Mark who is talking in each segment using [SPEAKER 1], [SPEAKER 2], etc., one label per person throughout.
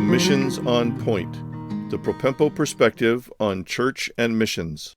[SPEAKER 1] Missions on Point, the Propempo perspective on church and missions.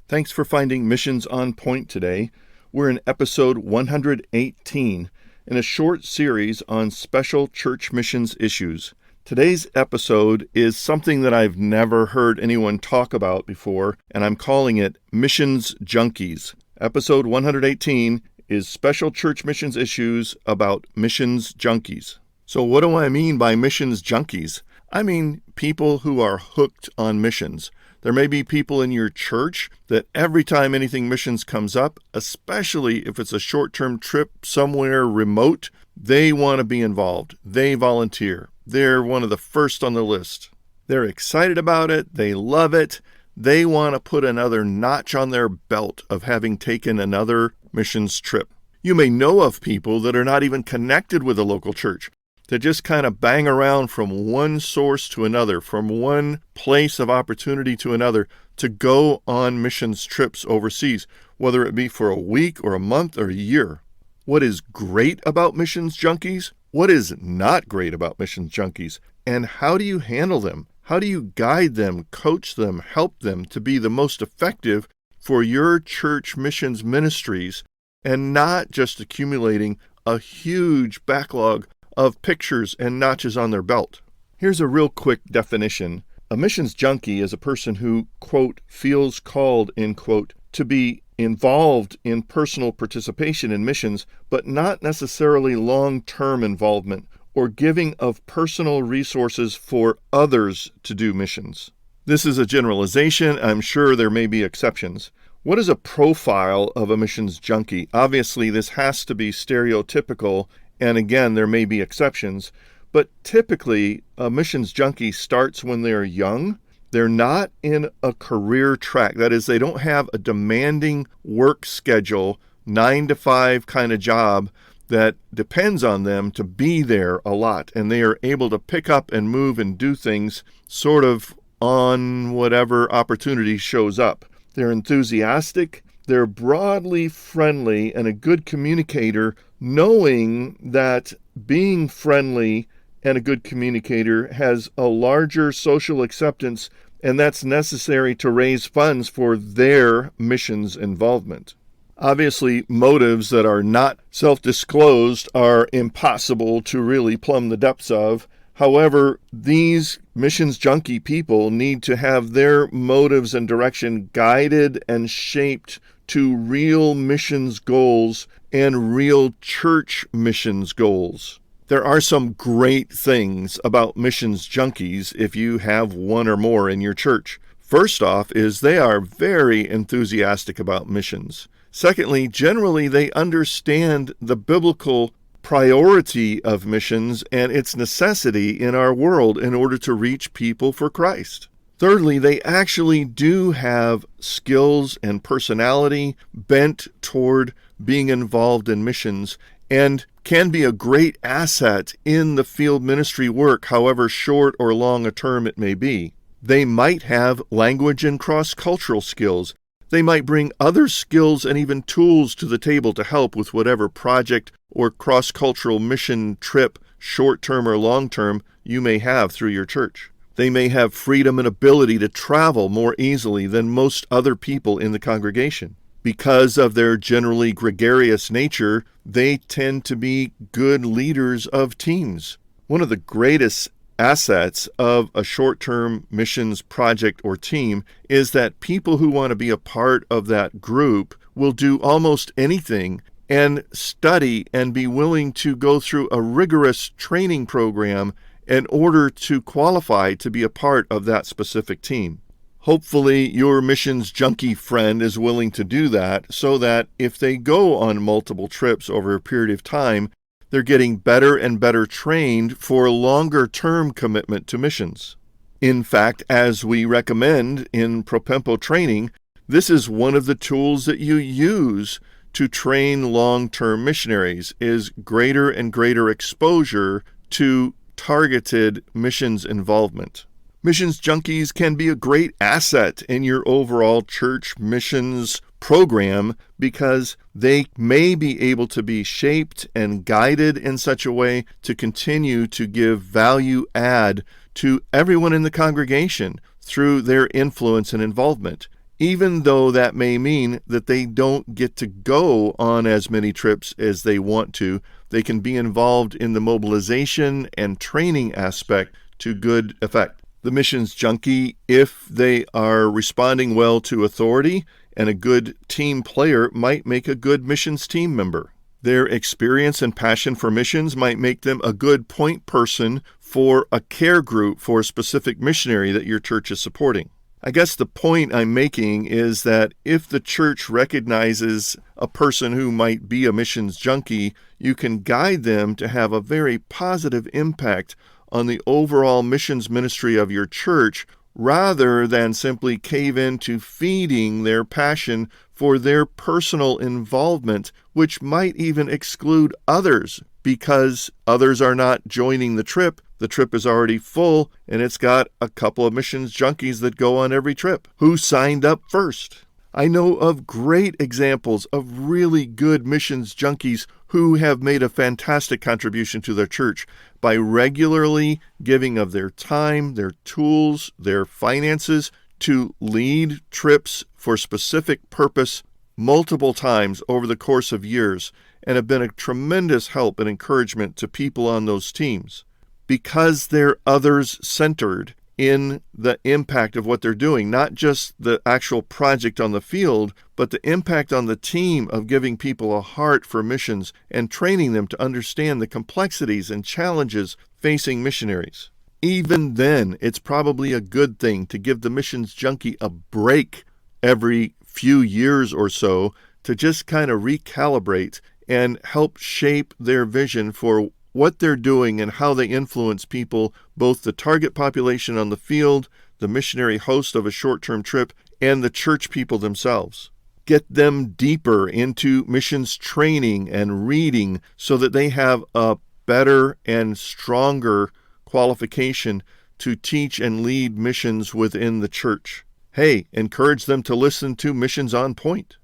[SPEAKER 1] Thanks for finding Missions on Point today. We're in episode 118 in a short series on special church missions issues. Today's episode is something that I've never heard anyone talk about before, and I'm calling it Missions Junkies. Episode 118 is special church missions issues about missions junkies. So what do I mean by missions junkies? I mean people who are hooked on missions. There may be people in your church that every time anything missions comes up, especially if it's a short-term trip somewhere remote, they want to be involved. They volunteer. They're one of the first on the list. They're excited about it. They love it. They want to put another notch on their belt of having taken another missions trip. You may know of people that are not even connected with a local church, that just kind of bang around from one source to another, from one place of opportunity to another, to go on missions trips overseas, whether it be for a week or a month or a year. What is great about missions junkies? What is not great about missions junkies? And how do you handle them? How do you guide them, coach them, help them to be the most effective for your church missions ministries and not just accumulating a huge backlog of pictures and notches on their belt? Here's a real quick definition. A missions junkie is a person who, quote, feels called, end quote, to be involved in personal participation in missions, but not necessarily long-term involvement or giving of personal resources for others to do missions. This is a generalization. I'm sure there may be exceptions. What is a profile of a missions junkie? Obviously, this has to be stereotypical, and again, there may be exceptions, but typically a missions junkie starts when they're young. They're not in a career track. That is, they don't have a demanding work schedule, 9-to-5 kind of job that depends on them to be there a lot, and they are able to pick up and move and do things sort of on whatever opportunity shows up. They're enthusiastic, they're broadly friendly, and a good communicator, knowing that being friendly and a good communicator has a larger social acceptance, and that's necessary to raise funds for their missions involvement. Obviously, motives that are not self-disclosed are impossible to really plumb the depths of. However, these missions junkie people need to have their motives and direction guided and shaped to real missions goals and real church missions goals. There are some great things about missions junkies if you have one or more in your church. First off is they are very enthusiastic about missions. Secondly, generally they understand the biblical priority of missions and its necessity in our world in order to reach people for Christ. Thirdly, they actually do have skills and personality bent toward being involved in missions and can be a great asset in the field ministry work, however short or long a term it may be. They might have language and cross-cultural skills. They might bring other skills and even tools to the table to help with whatever project or cross-cultural mission trip, short-term or long-term, you may have through your church. They may have freedom and ability to travel more easily than most other people in the congregation. Because of their generally gregarious nature, they tend to be good leaders of teams. One of the greatest assets of a short-term missions project or team is that people who want to be a part of that group will do almost anything and study and be willing to go through a rigorous training program in order to qualify to be a part of that specific team. Hopefully, your missions junkie friend is willing to do that so that if they go on multiple trips over a period of time, they're getting better and better trained for longer-term commitment to missions. In fact, as we recommend in Propempo training, this is one of the tools that you use to train long-term missionaries, is greater and greater exposure to targeted missions involvement. Missions junkies can be a great asset in your overall church missions program because they may be able to be shaped and guided in such a way to continue to give value add to everyone in the congregation through their influence and involvement, even though that may mean that they don't get to go on as many trips as they want to. They can be involved in the mobilization and training aspect to good effect. The missions junkie, if they are responding well to authority and a good team player, might make a good missions team member. Their experience and passion for missions might make them a good point person for a care group for a specific missionary that your church is supporting. I guess the point I'm making is that if the church recognizes a person who might be a missions junkie, you can guide them to have a very positive impact on the overall missions ministry of your church, rather than simply cave into feeding their passion for their personal involvement, which might even exclude others because others are not joining the trip. The trip is already full, and it's got a couple of missions junkies that go on every trip. Who signed up first? I know of great examples of really good missions junkies who have made a fantastic contribution to their church by regularly giving of their time, their tools, their finances to lead trips for specific purpose multiple times over the course of years, and have been a tremendous help and encouragement to people on those teams because they're others-centered in the impact of what they're doing, not just the actual project on the field, but the impact on the team of giving people a heart for missions and training them to understand the complexities and challenges facing missionaries. Even then, it's probably a good thing to give the missions junkie a break every few years or so to just kind of recalibrate and help shape their vision for what they're doing and how they influence people, both the target population on the field, the missionary host of a short-term trip, and the church people themselves. Get them deeper into missions training and reading so that they have a better and stronger qualification to teach and lead missions within the church. Hey, encourage them to listen to Missions on Point.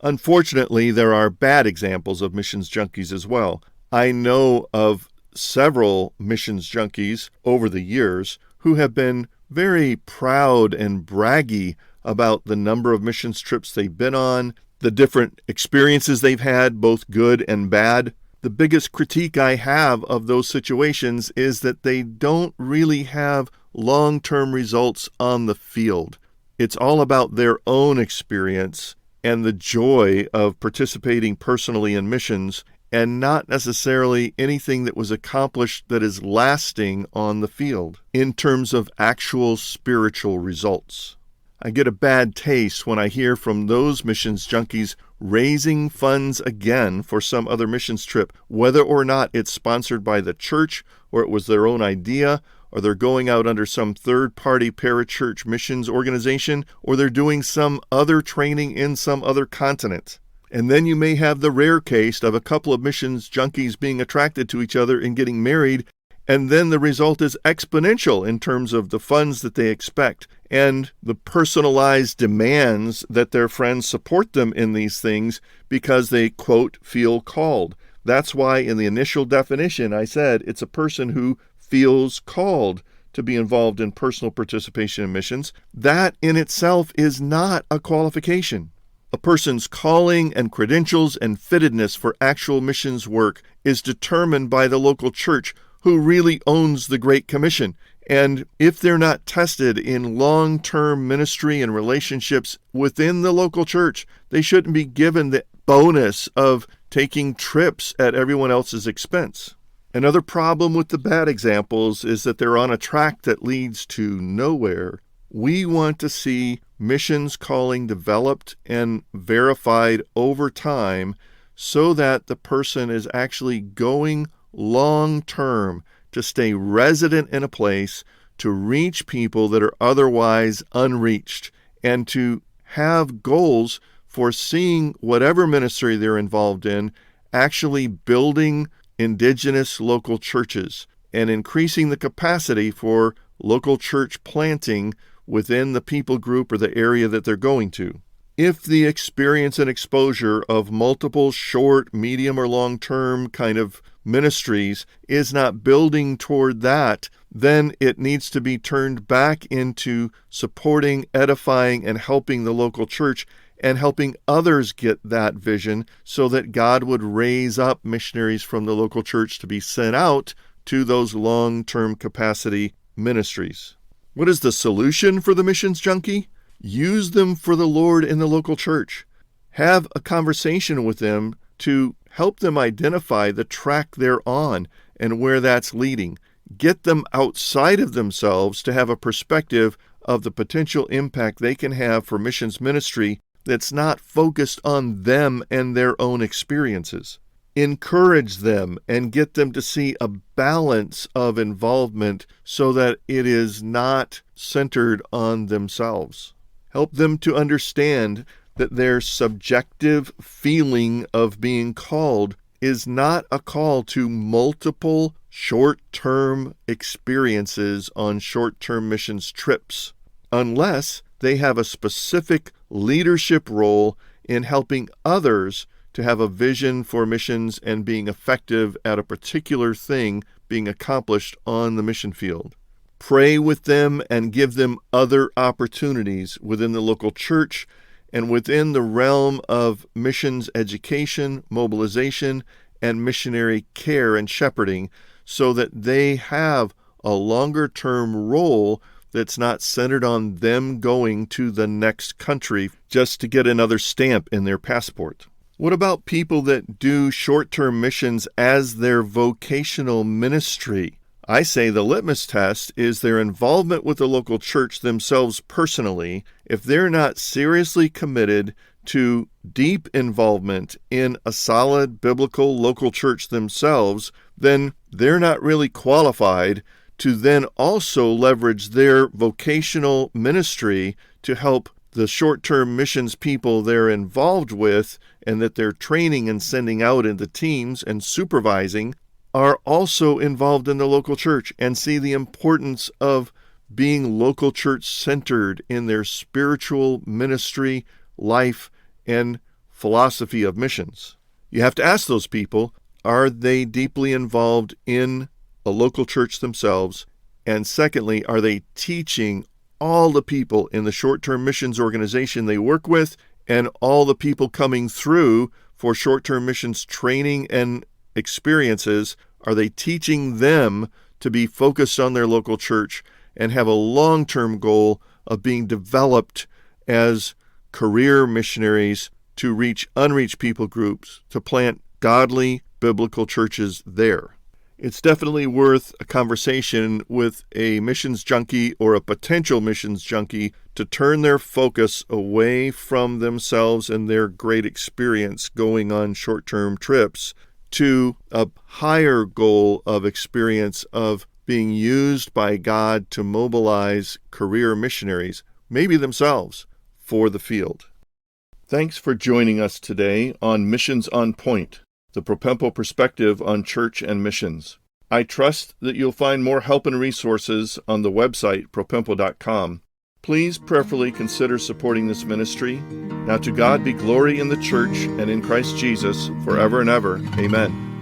[SPEAKER 1] Unfortunately, there are bad examples of missions junkies as well. I know of several missions junkies over the years who have been very proud and braggy about the number of missions trips they've been on, the different experiences they've had, both good and bad. The biggest critique I have of those situations is that they don't really have long-term results on the field. It's all about their own experience and the joy of participating personally in missions, and not necessarily anything that was accomplished that is lasting on the field in terms of actual spiritual results. I get a bad taste when I hear from those missions junkies raising funds again for some other missions trip, whether or not it's sponsored by the church or it was their own idea, or they're going out under some third-party parachurch missions organization, or they're doing some other training in some other continent. And then you may have the rare case of a couple of missions junkies being attracted to each other and getting married, and then the result is exponential in terms of the funds that they expect and the personalized demands that their friends support them in these things because they, quote, feel called. That's why in the initial definition I said it's a person who feels called to be involved in personal participation in missions. That in itself is not a qualification. A person's calling and credentials and fittedness for actual missions work is determined by the local church, who really owns the Great Commission. And if they're not tested in long-term ministry and relationships within the local church, they shouldn't be given the bonus of taking trips at everyone else's expense. Another problem with the bad examples is that they're on a track that leads to nowhere. We want to see missions calling developed and verified over time so that the person is actually going long-term to stay resident in a place, to reach people that are otherwise unreached, and to have goals for seeing whatever ministry they're involved in actually building indigenous local churches and increasing the capacity for local church planting within the people group or the area that they're going to. If the experience and exposure of multiple short, medium, or long-term kind of ministries is not building toward that, then it needs to be turned back into supporting, edifying, and helping the local church and helping others get that vision so that God would raise up missionaries from the local church to be sent out to those long-term capacity ministries. What is the solution for the missions junkie? Use them for the Lord in the local church. Have a conversation with them to help them identify the track they're on and where that's leading. Get them outside of themselves to have a perspective of the potential impact they can have for missions ministry that's not focused on them and their own experiences. Encourage them and get them to see a balance of involvement so that it is not centered on themselves. Help them to understand that their subjective feeling of being called is not a call to multiple short-term experiences on short-term missions trips, unless they have a specific leadership role in helping others to have a vision for missions and being effective at a particular thing being accomplished on the mission field. Pray with them and give them other opportunities within the local church and within the realm of missions education, mobilization, and missionary care and shepherding so that they have a longer-term role that's not centered on them going to the next country just to get another stamp in their passport. What about people that do short-term missions as their vocational ministry? I say the litmus test is their involvement with the local church themselves personally. If they're not seriously committed to deep involvement in a solid biblical local church themselves, then they're not really qualified to then also leverage their vocational ministry to help the short-term missions people they're involved with and that they're training and sending out into teams and supervising are also involved in the local church and see the importance of being local church centered in their spiritual ministry, life, and philosophy of missions. You have to ask those people, are they deeply involved in a local church themselves? And secondly, are they teaching all the people in the short-term missions organization they work with and all the people coming through for short-term missions training and experiences? Are they teaching them to be focused on their local church and have a long-term goal of being developed as career missionaries to reach unreached people groups, to plant godly biblical churches there? It's definitely worth a conversation with a missions junkie or a potential missions junkie to turn their focus away from themselves and their great experience going on short-term trips to a higher goal of experience of being used by God to mobilize career missionaries, maybe themselves, for the field. Thanks for joining us today on Missions on Point, the Propempo perspective on church and missions. I trust that you'll find more help and resources on the website, propempo.com. Please prayerfully consider supporting this ministry. Now to God be glory in the church and in Christ Jesus forever and ever. Amen.